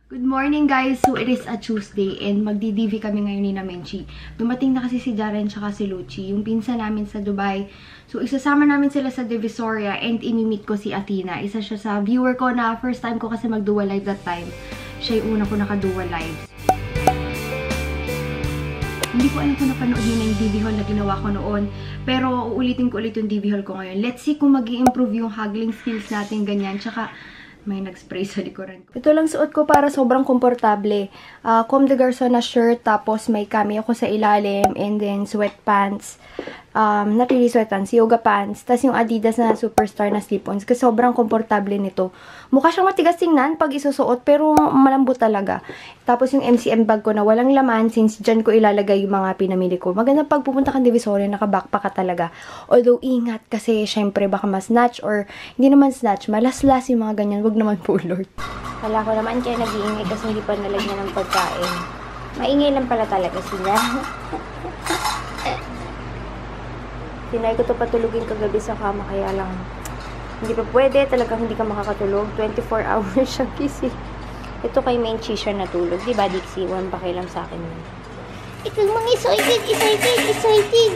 Good morning guys! So it is a Tuesday and magdi-DV kami ngayon ni na Menchi. Dumating na kasi si Jaren tsaka si Lucci, yung pinsan namin sa Dubai. So isasama namin sila sa Divisoria and imimit ko si Athena. Isa siya sa viewer ko na first time ko kasi mag-dual live that time. Siya yung una ko naka-dual live. Hindi ko alam kung napanood niyo na yung DV haul na ginawa ko noon. Pero uulitin ko ulit yung DV haul ko ngayon. Let's see kung mag-i-improve yung haggling skills natin ganyan. Tsaka may nag-spray sa likuran ko. Ito lang suot ko para sobrang komportable. Comme de Garçon na shirt, tapos may cameo ko sa ilalim, and then sweatpants. Not really sweatpants, yoga pants. Tapos yung Adidas na Superstar na slip-ons. Kasi sobrang komportable nito. Mukha siyang matigas tingnan pag isusuot, pero malambot talaga. Tapos yung MCM bag ko na walang laman, since dyan ko ilalagay yung mga pinamili ko. Maganda pag pupunta kang Divisoria, naka-backpack ka talaga. Although, ingat kasi syempre baka ma-snatch or hindi naman snatch, malaslas yung mga ganyan. Wag naman po, Lord. Wala ko naman kaya nag-iingay kasi hindi pa nalagyan ng pagkain. Maingay lang pala talaga sila. Tinay ko to patulugin kagabi sa kama, kaya lang hindi pa pwede. Talagang hindi ka makakatulog. 24 hours siyang gising. Ito kay Menchi siya natulog. Diba, Dixie? Walang pakialam sa akin. Ikaw mga excited!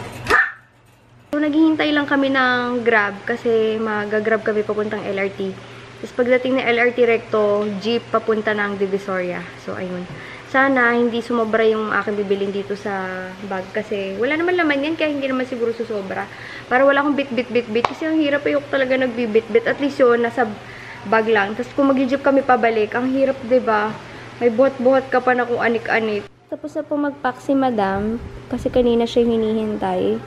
So, naghihintay lang kami ng Grab kasi mag-grab kami papuntang LRT. Tapos pagdating ng LRT Recto, jeep papunta ng Divisoria. So, ayun. Sana hindi sumobra yung aking bibilin dito sa bag kasi wala naman laman yan kaya hindi naman siguro susobra. Para wala akong bit kasi ang hirap ayok talaga nagbibit-bit. At least yun, nasa bag lang. Tapos kung mag-jeep kami pabalik, ang hirap, diba? May buhat-buhat ka pa na kung anik-anik. Tapos na po mag-pack si Madam kasi kanina siya hinihintay.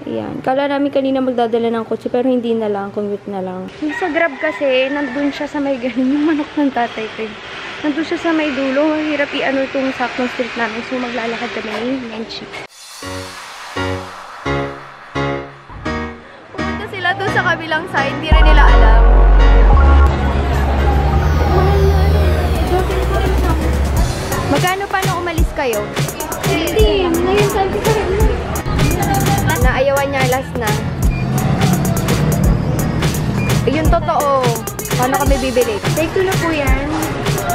Ayan. Kala namin kanina magdadala ng kotse pero hindi na lang, commute na lang. Yung sa Grab kasi, nandun siya sa may galing yung manok ng tatay ko. Nandun siya sa may dulo. Hirap i-ano itong saktong street namin. So maglalakad kami ni Menchi. Pumunta sila doon sa kabilang side. Hindi rin nila alam. Magkano pa nung umalis kayo? 15. Ngayon sabi ko rin. Naayawan niya last na. Yun totoo. Paano kami bibili? Take 2 na po yan.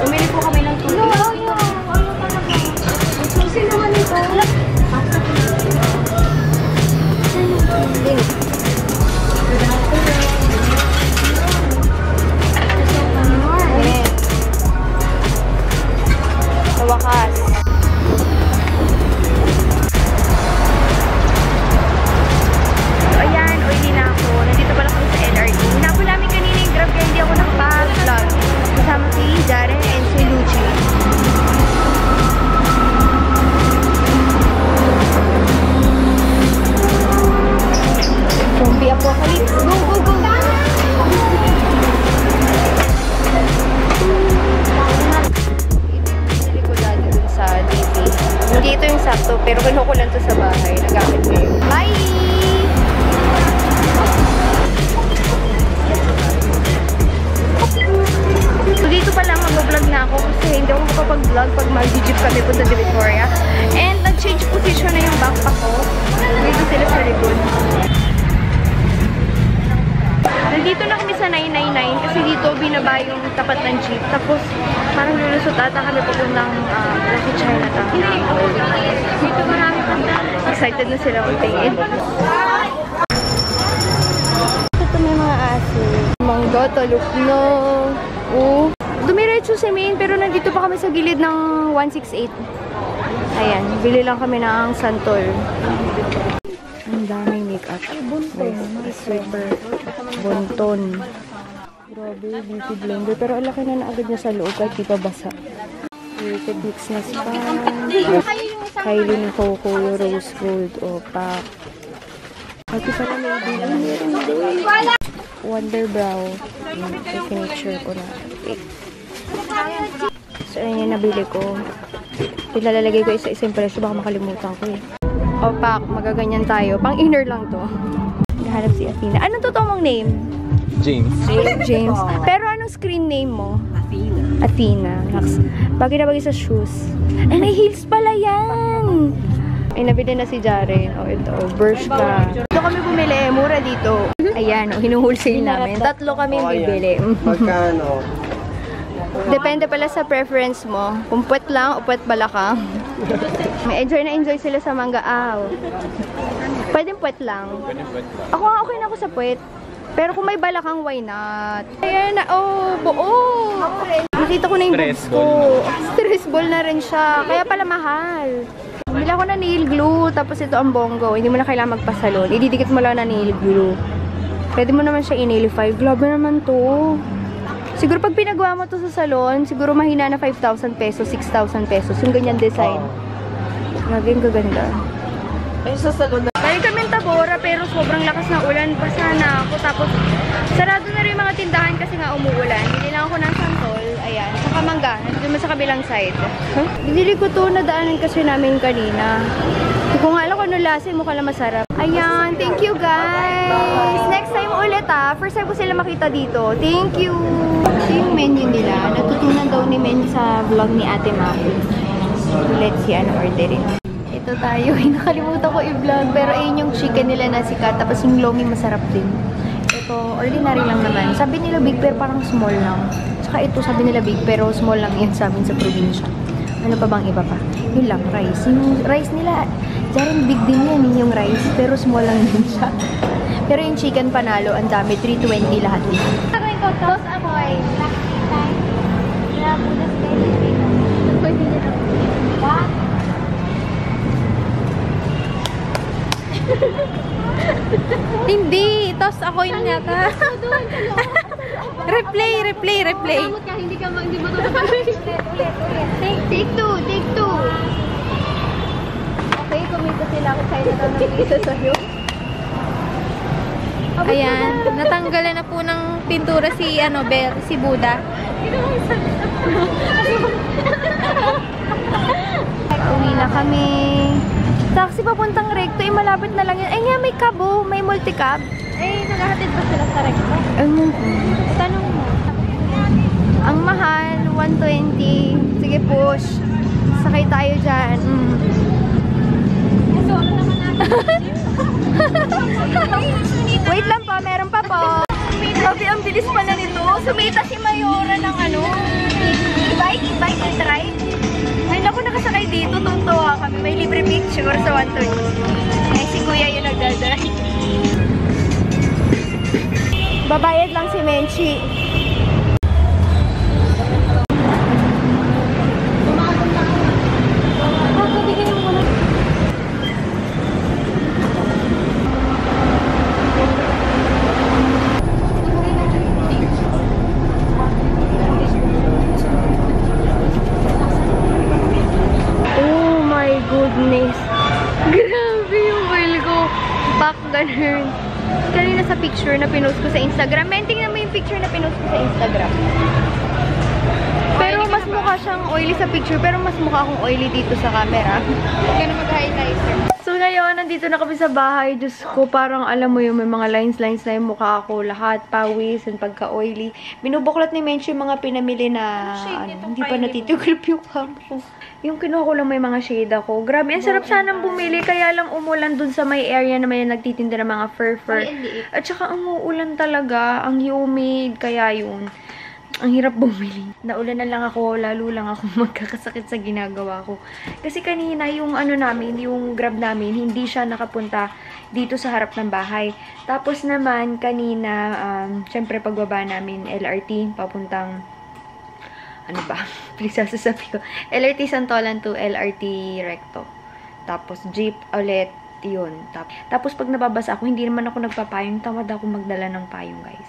Umili po kami ng tubig. No, ayaw talaga. Susi naman ito. Sa wakas. So, ayan. Uwi na ako. Nandito pala kami sa LRT. Hinapo namin kanina yung Grab kaya hindi ako nakapag-vlog. Kasama si Jaren and si Lucci. Zombie apocalypse. Go, go, go! Pinili ko dati dun sa DP. Hindi ito yung sakto, pero kinuha ko lang ito sa bahay. Nagamit ko yun. Bye! So, dito pala mag-vlog na ako kasi hindi ako makapag-vlog pag mag-jeep kami punta sa Divisoria. And nag-change position na yung backpack ko. Dito sila sa likod. Nandito na kami sa 999 kasi dito binaba yung tapat ng jeep. Tapos parang lulusot ata kami papuntang Lucky Chinatown. Dito marami punta. Excited na sila magtingin. Ito may mga aso. Mangga, talok na. Dumiretso si Main pero nandito pa kami sa gilid ng 168. Ayan, bili lang kami ng santol. Ang daming make-up. Super bonton. Grabe, beauty blender. Pero alaki na agad niya sa loob kahit di pa basa. Created mix na spam. Kylie ng Coco, Rose Gold, Opak. Pati pala may bili. Wonder Brow. I-finisure ko na. So, ayun yung nabili ko. Pilalagay ko isa-isa yung presyo. Baka makalimutan ko eh. Opak, magaganyan tayo. Pang inner lang to. Nahanap si Athena. Anong totoo mong name? James. James. Pero anong screen name mo? Athena. Bagay na bagay sa shoes. Ay, may heels pala yan! Ay, nabili na si Jaren. O, ito. Bershka. Ito kami bumili. Mura dito. Ayan, hinuwholesale namin. 3 kami bibili. Magkano? Depende pala sa preference mo. Kung puwet lang o puwet balakang. May enjoy na enjoy sila sa mangga. Pwedeng puwet lang. Ako nga okay na ako sa puwet. Pero kung may balakang, why not? Ayan na, buo! Nakita ko na yung boobs ko. Stress ball na rin siya. Kaya pala mahal. Bili ako na nail glue, tapos ito ang bongo. Hindi mo na kailangan magpasalon. Ididikit mo lang na nail glue. Pwede mo naman siya i-nailify. Grabe naman to. Siguro pag pinagawa mo to sa salon, siguro mahina na 5,000 pesos, 6,000 pesos. Yung ganyan design. Grabe, yung gaganda. Ay, sa salon na. Balik kami Tabora, pero sobrang lakas ng ulan. Basa na ako. Tapos, sarado na rin yung mga tindahan kasi nga umuulan. Bili lang ako ng santol. Ayan. Saka mangga. Nandun sa kabilang side. Binili ko to, nadaanan kasi namin kanina. Hindi ko nga alam kung ano lasin, mukha lang masarap. Ayan. Thank you, guys. Next time ulit, First time ko sila makita dito. Thank you. Ito yung menu nila. Natutunan daw ni Men sa vlog ni Ate Maki. Let's see, ano orderin. Ito tayo. Nakalimutan ko i-vlog. Pero ayun yung chicken nila na sikat. Tapos yung lomi masarap din. Ito, ordinary lang naman. Sabi nila big pero parang small lang. Tsaka ito sabi nila big pero small lang yan sa amin sa probinsya. Ano pa bang iba pa? Yun lang, rice. Yung rice nila, dyan big din yan yung rice. Pero small lang din siya. Pero yung chicken panalo, ang dami. 320 lahat din. Tos amoy. Hindi! Tos ako yun yata. Replay. Kamot ka, hindi mo Take two. Okay, kumita sila ako sa'yo na ng isa sa'yo. Ayan, natanggalan na po ng pintura si si Buddha. Uwi na kami. Taxi papuntang Recto, malapit na lang yan. Ay nga, may cabo, may multicab. Naghahatid ba sila sa Recto? Tanong mo. Ang mahal, 120. Sige, push. Sakay tayo dyan. So, ano naman natin? Wait lang po, meron pa po. Grabe, ang bilis pala nito. Sumita si Mayora ng e-bike, e-drive. Ay, naku, nakasakay dito. Tungtuwa kami. May libre picture sa 120. Ay, si Kuya yung nagdadrive. Babayad lang si Menchi. Goodness. Grabe yung oil ko. Back ganun. Kanina sa picture na pinost ko sa Instagram. Tingnan mo yung picture na pinost ko sa Instagram. Pero mas mukha siyang oily sa picture. Pero mas mukha akong oily dito sa camera. Kaya na mag-highlighter. So ngayon, nandito na kami sa bahay. Diyos ko, parang alam mo yung may mga lines na yung mukha ako. Lahat, pawis, and pagka-oily. Binubuklat ni Menchi yung mga pinamili na hindi pa natitigup yung cam ko. Yung kinuha ko lang may mga shade ako. Grabe, ang sarap sanang bumili. Kaya lang umulan dun sa may area na may nagtitinda ng mga fur. At saka umuulan talaga. Ang humid. Kaya yun. Ang hirap bumili. Naulan na lang ako, lalo lang ako magkakasakit sa ginagawa ko. Kasi kanina, yung namin, yung Grab namin, hindi siya nakapunta dito sa harap ng bahay. Tapos naman, kanina, syempre pagbaba namin, LRT, papuntang, please sasasabi ko. LRT Santolan to LRT Recto. Tapos jeep ulit, yun. Tapos pag nababasa ako, hindi naman ako nagpapayong. Tamad ako magdala ng payong, guys.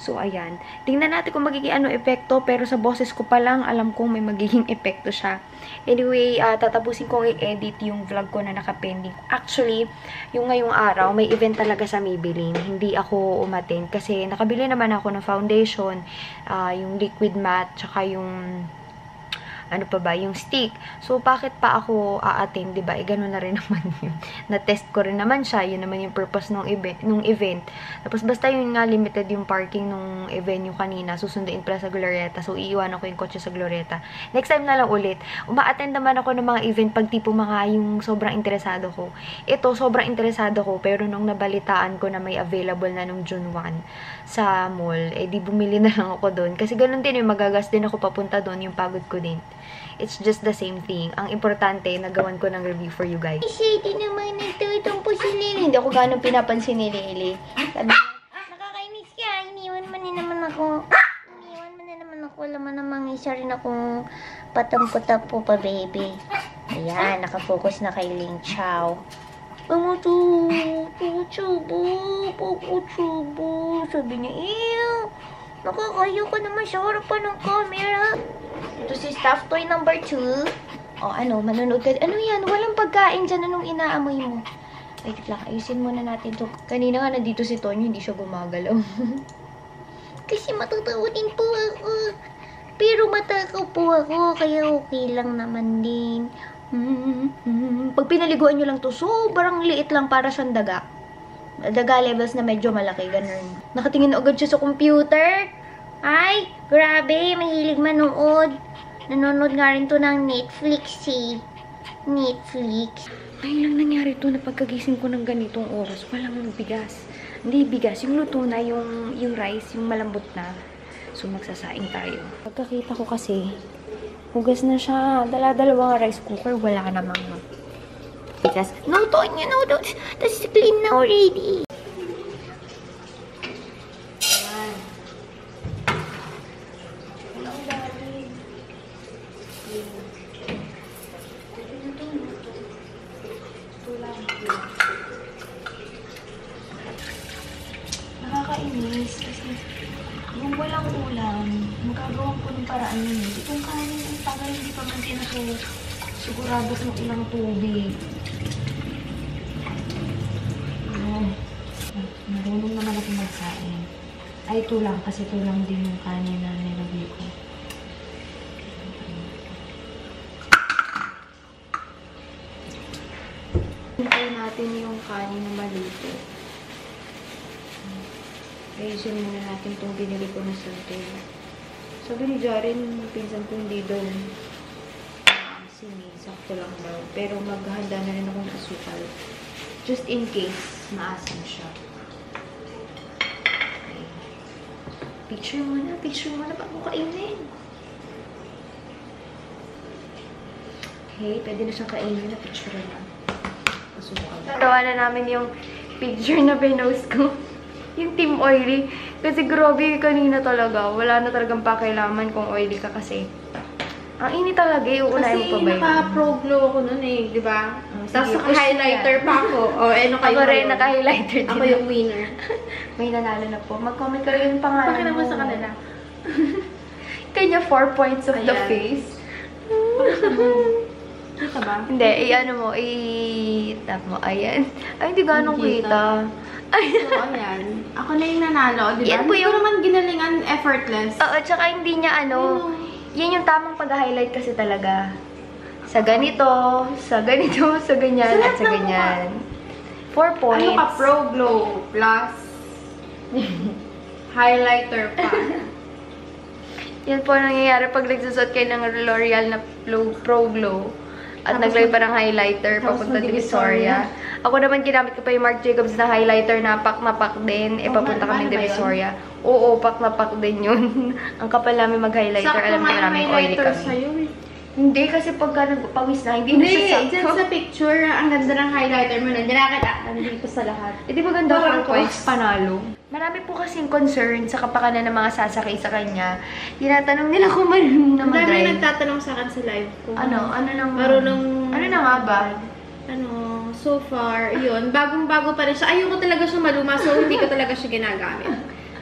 So, ayan. Tingnan natin kung magiging epekto. Pero sa boses ko pa lang, alam kong may magiging epekto siya. Anyway, tatapusin kong i-edit yung vlog ko na nakapending. Actually, yung ngayong araw, may event talaga sa Maybelline. Hindi ako umattend kasi nakabili naman ako ng foundation, yung liquid matte, tsaka yung ano pa ba, yung stick. So, bakit pa ako aattend, diba? Ganun na rin naman yun. Na-test ko rin naman siya. Yun naman yung purpose nung event. Tapos, basta yun nga, limited yung parking nung event yung kanina. Susunduin pala sa Glorieta. So, iiwan ako yung kotse sa Glorieta. Next time na lang ulit. Uma-attend naman ako ng mga event pag tipo mga yung sobrang interesado ko. Ito, sobrang interesado ko. Pero nung nabalitaan ko na may available na nung June 1 sa mall, di bumili na lang ako doon. Kasi ganun din yung magagas din ako papunta doon, yung pagod ko din. It's just the same thing. Ang importante, nagawan ko ng review for you guys. Shady naman nagtutong po si Lily. Hindi ako ganong pinapansin ni Lily. Sabi, nakakainis ka. Iniwan mo na naman ako. Wala man namang isa rin akong patampo-tampo pa, baby. Ayan, nakafocus na kay Ling Chow. Chubo. Sabi niya, ew. Nakakayo ka naman sa harapan ng camera. Ito si staff toy number 2. O, manonood ka. Ano yan? Walang pagkain dyan. Anong inaamoy mo? Wait lang, ayusin muna natin to. Kanina nga nandito si Tonyo, hindi siya gumagalaw. Kasi matatawa din po ako. Pero matakaw po ako, kaya okay lang naman din. Pag pinaliguan nyo lang to, sobrang liit lang para siyang daga. Daga levels na medyo malaki, ganun. Nakatingin na agad siya sa computer. Ay, grabe, mahilig manood. Nanonood nga rin to ng Netflix, Netflix. Ngayon lang nangyari to na pagkagising ko ng ganitong oras, walang bigas. Hindi bigas, yung luto na, yung rice, yung malambot na. So, magsasaing tayo. Pagkakita ko kasi, hugas na siya. Dala-dalawang rice cooker, wala namang bigas. No, Tonyo, no, that's clean na already. Ayan. Walang dali. Ito lang. Nakakainis kasi yung walang ulam, magagawa ko ng paraan yun. Itong kanin, ang tagal, hindi pa man din ako sigurado ng ilang tubig. Marunong naman ako magsain. Ay, ito lang, kasi ito lang din yung kanin na nilagay ko. Hintayin natin yung kanin na malito. Ayusin muna natin itong binili ko na santay. Sabi ni Jaren, pinsan ko hindi daw sakto lang daw. Pero maghahanda na rin akong asukal. Just in case, maasim siya. Okay. Picture muna bago kainin. Okay, pwede na siyang kainin na picture na. Asukal. Gawa na namin yung picture na pinost ko. Yung Team Oily. Kasi grabe kanina talaga. Wala na talagang pakialaman kung oily ka kasi. Ang init talaga, uunahin mo pa ba yun? Kasi naka-pro glow ako nun di ba? Tapos naka-highlighter pa ako. Ano kayo? Ako rin, naka-highlighter din. Ako yung winner. May nanalo na po. Mag-comment ka rin yung pangalan mo. Bakit naman sa kanila? Kanya 4 points of the face. Kita ba? Hindi, i-ano mo, i-tap mo. Ayan. Ay, hindi ganong kita. So, ayan. Ako na yung nanalo, di ba? Yan po Hindi yung ko naman ginalingan effortless. Oo, tsaka hindi niya yan yung tamang pag-highlight kasi talaga. Sa ganito, sa ganyan, at sa ganyan. 4 points. Ano ka, Pro Glow plus highlighter pa. Yan po ang nangyayari pag nagsusot kayo ng L'Oreal na Pro Glow. At naglagay pa ng highlighter papunta Divisoria. Ako naman ginamit ko pa yung Marc Jacobs na highlighter na pak din. Papunta kami Divisoria. Oo, pak din yun. Ang kapal namin mag-highlighter. Alam mo namin oily kami. Hindi, kasi pagka nagpawis na, hindi na siya sakto. Dyan sa picture, ang ganda ng highlighter mo. Nandiyan nakita. Nandito sa lahat. Di ba ganda ko? Panalo. Marami po kasing concern sa kapakanan ng mga sasakay sa kanya. Tinatanong nila kung marunong na mag-drive. Marami nagtatanong sa akin sa live ko. Ano nang marunong... Ano na nga ba? So far, yun. Bagong-bago pa rin siya. Ayoko talaga siya maluma, so hindi ko talaga siya ginagamit.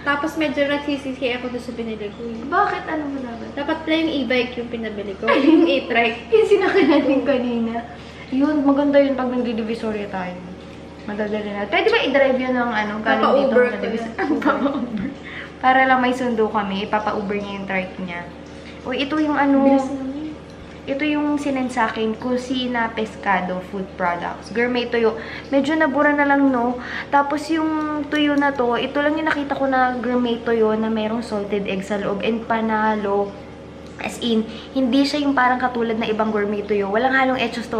Tapos medyo nagsisisi ako doon sa pinili ko. Bakit? Ano mo naman? Dapat pala yung e-bike yung pinabili ko. Yung e-trike. Yung sinakay natin kanina. Yun, maganda yun pag nagdi-divisoria tayo. Madadali na. Pwede ba i-drive yun ng Papa-Uber ko Papa-Uber. Para lang may sundo kami, ipapa-Uber niya yung trike niya. O, ito yung Bilis naman. Ito yung sinend sa akin, Cucina Pescado Food Products. Gourmet tuyo. Medyo nabura na lang, no? Tapos yung tuyo na to, ito lang yung nakita ko na gourmet tuyo na merong salted egg sa loob and panalo. As in, hindi siya yung parang katulad na ibang gourmet tuyo. Walang halong etchos to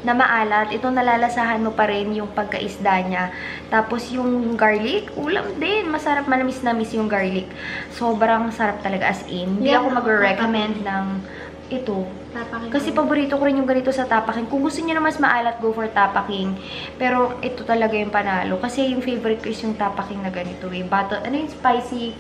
na maalat. Ito nalalasahan mo pa rin yung pagkaisda niya. Tapos yung garlic, ulam din. Masarap, manamis-namis yung garlic. Sobrang sarap talaga as in. Hindi ako mag-recommend ng ito. Tapaking. Kasi paborito ko rin yung ganito sa tapaking. Kung gusto niyo na mas maalat, go for tapaking. Pero ito talaga yung panalo. Kasi yung favorite ko is yung tapaking na ganito eh. Bottle, ano yung spicy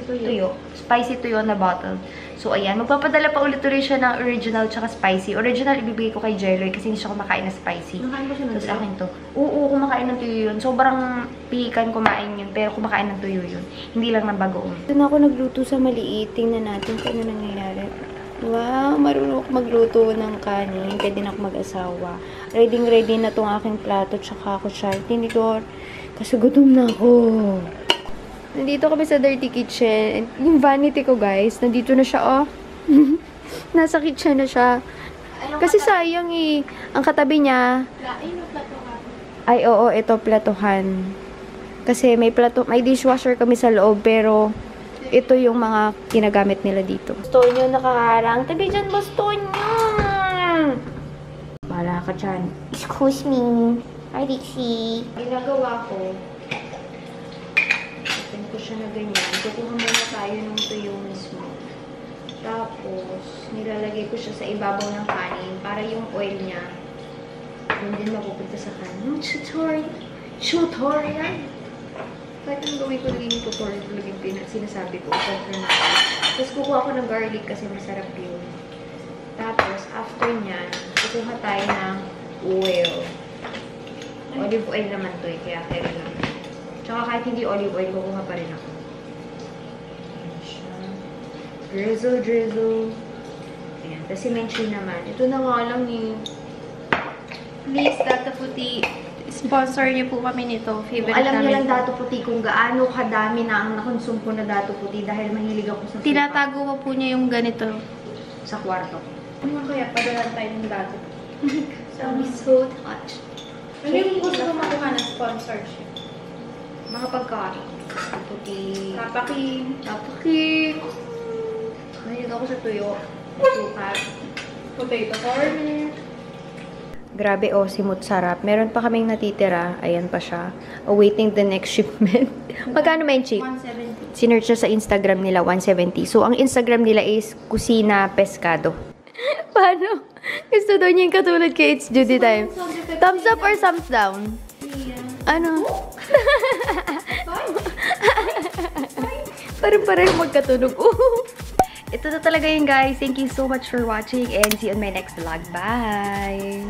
tuyo. Spicy tuyo na bottle. So, ayan. Magpapadala pa ulit-ulit siya ng original tsaka spicy. Original, ibibigay ko kay Jelloy kasi hindi siya kumakain na spicy. Kumakain ba siya ng Tapos tuyo? akin to. Oo, kumakain ng tuyo yun. Sobrang pihikan kumain yun. Pero kumakain ng tuyo yun. Hindi lang ng bagoong. Ito na ako nagluto sa maliit. Tingnan natin kung ano nangyayari. Wow, marunong ako magluto ng kanin. Pwede na ako mag-asawa. Ready na tong aking plato tsaka ako siya. Tinidor. Kasi gutom na ako. Nandito kami sa dirty kitchen. Yung vanity ko, guys, nandito na siya, oh. Nasa kitchen na siya. Kasi sayang eh. Ang katabi niya, ay, oo, ito, platuhan. Kasi may dishwasher kami sa loob, pero ito yung mga ginagamit nila dito. Gusto nyo nakaharang. Tabi dyan, gusto nyo. Wala ka dyan. Excuse me. Hi, Dixie. Ginagawa ko, open ko siya na ganyan. Kukuha muna tayo ng tuyo mismo. Tapos, nilalagay ko siya sa ibabaw ng kanin para yung oil niya yun din mapupunta sa kanin. Tutorial! Kahit ang gawin ko laging yung tutorial ko laging sinasabi ko. Tapos kukuha ko ng garlic kasi masarap yun. Tapos, after nyan, kukuha tayo ng oil. Olive oil naman to eh, kaya carry lang. Tsaka kahit hindi olive oil, kukuha pa rin ako. Ayan siya. Drizzle. Ayan. Tapos si Menchie naman. Ito na nga lang eh. Please, Data Puti, sponsor niyo po kami nito. Favorite Alam niyo namin lang po. Dato Puti kung gaano kadami na ang nakonsum ko na Dato Puti dahil mahilig ako sa Tinatago ko po niya yung ganito. sa kwarto. Ano kaya padalan tayo ng Data? So, I'm so touched. Ano yung gusto mo makuha ng sponsorship? Mga pagkain. Dato Puti. Tapaking. Mahilig ako sa tuyo. Sukat. Potato corner. Grabe, oh, simut sarap. Meron pa kaming natitira. Ayan pa siya. Awaiting the next shipment. Magkano, Menchie? 170. Sinerch siya sa Instagram nila, 170. So, ang Instagram nila is Cucina Pescado. Paano? Gusto daw niya yung katulad kay It's Judy Time. Thumbs up or thumbs down? Ano? Parang magkatunog. Ito na talaga yun, guys. Thank you so much for watching and see you on my next vlog. Bye!